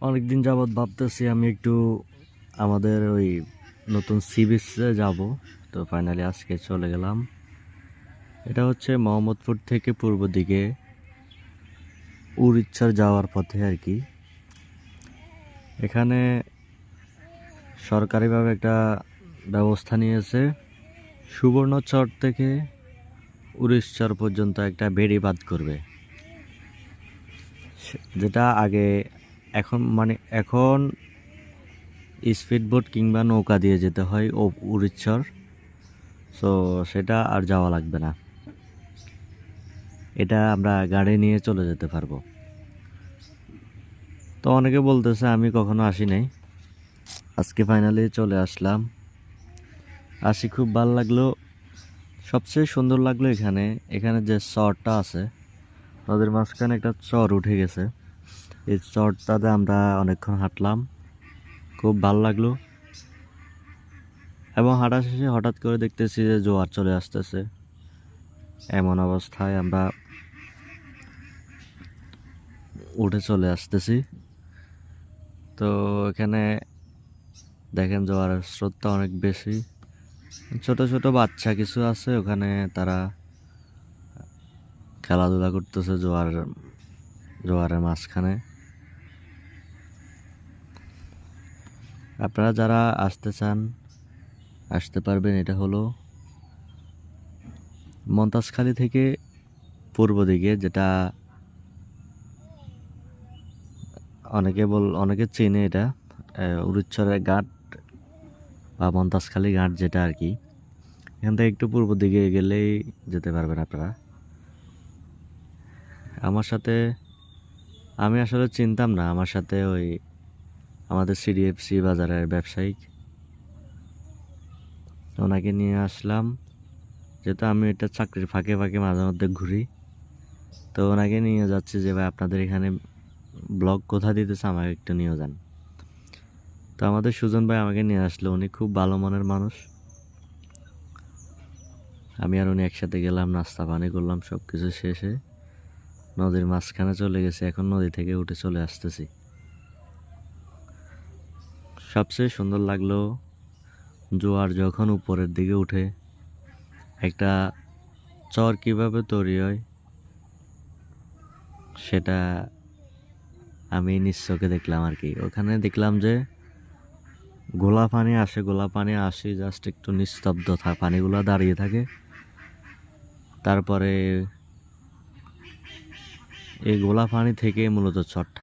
অনেকদিন যাবৎ ভাবতেছি আমি একটু আমাদের ওই নতুন সি বিচে যাব। তো ফাইনালি আজকে চলে গেলাম। এটা হচ্ছে মোহাম্মদপুর থেকে পূর্ব দিকে উড়িষ্যার যাওয়ার পথে আর কি। এখানে সরকারিভাবে একটা ব্যবস্থা নিয়েছে, সুবর্ণচর থেকে উড়িষ্যার পর্যন্ত একটা বেড়িবাঁধ করবে, যেটা আগে এখন স্পিডবোট কিংবা নৌকা দিয়ে যেতে হয় ও উড়িষ্যার। সো সেটা আর যাওয়া লাগবে না, এটা আমরা গাড়ি নিয়ে চলে যেতে পারবো। তো অনেকে বলতেছে আমি কখনো আসি নাই, আজকে ফাইনালি চলে আসলাম। আসি খুব ভালো লাগলো। সবচেয়ে সুন্দর লাগলো এখানে এখানে যে চরটা আছে, নদীর মাঝখানে একটা চর উঠে গেছে। এই চরটাতে আমরা অনেকক্ষণ হাঁটলাম, খুব ভালো লাগলো। এবং হাঁটা শেষে হঠাৎ করে দেখতেছি যে জোয়ার চলে আসতেছে। এমন অবস্থায় আমরা উঠে চলে আসতেছি। তো এখানে দেখেন জোয়ারের স্রোতটা অনেক বেশি। ছোট ছোট বাচ্চা কিছু আছে ওখানে, তারা খেলাধুলা করতেছে জোয়ারের মাঝখানে। আপনারা যারা আসতে চান আসতে পারবেন। এটা হলো মন্তাজখালী থেকে পূর্ব দিকে, যেটা অনেকে চেনে। এটা উড়িষ্যার ঘাট বা মন্তাজখালী ঘাট যেটা আর কি। এখান থেকে একটু পূর্ব দিকে গেলেই যেতে পারবেন আপনারা। আমার সাথে আমি আসলে চিনতাম না, আমার সাথে ওই আমাদের সিডিএফসি বাজারের ব্যবসায়িক, ওনাকে নিয়ে আসলাম। যেহেতু আমি এটা চাকরির ফাঁকে ফাঁকে মাঝে মধ্যে ঘুরি, তো ওনাকে নিয়ে যাচ্ছি যে ভাই আপনাদের এখানে ব্লগ কোথা দিতেছে আমাকে একটু নিয়ে যান। তো আমাদের সুজন ভাই আমাকে নিয়ে আসলো, উনি খুব ভালো মনের মানুষ। আমি আর উনি একসাথে গেলাম, নাস্তা পানি করলাম, সব কিছু শেষে নদীর মাঝখানে চলে গেছে। এখন নদী থেকে উঠে চলে আসতেছি। সবচেয়ে সুন্দর লাগলো জোয়ার যখন উপরের দিকে উঠে একটা চর কিভাবে তৈরি হয় সেটা আমি নিজ চোখে দেখলাম আর কি। ওখানে দেখলাম যে গোলা পানি আসে জাস্ট একটু নিস্তব্ধ পানিগুলো দাঁড়িয়ে থাকে। তারপরে এই গোলা পানি থেকে মূলত চরটা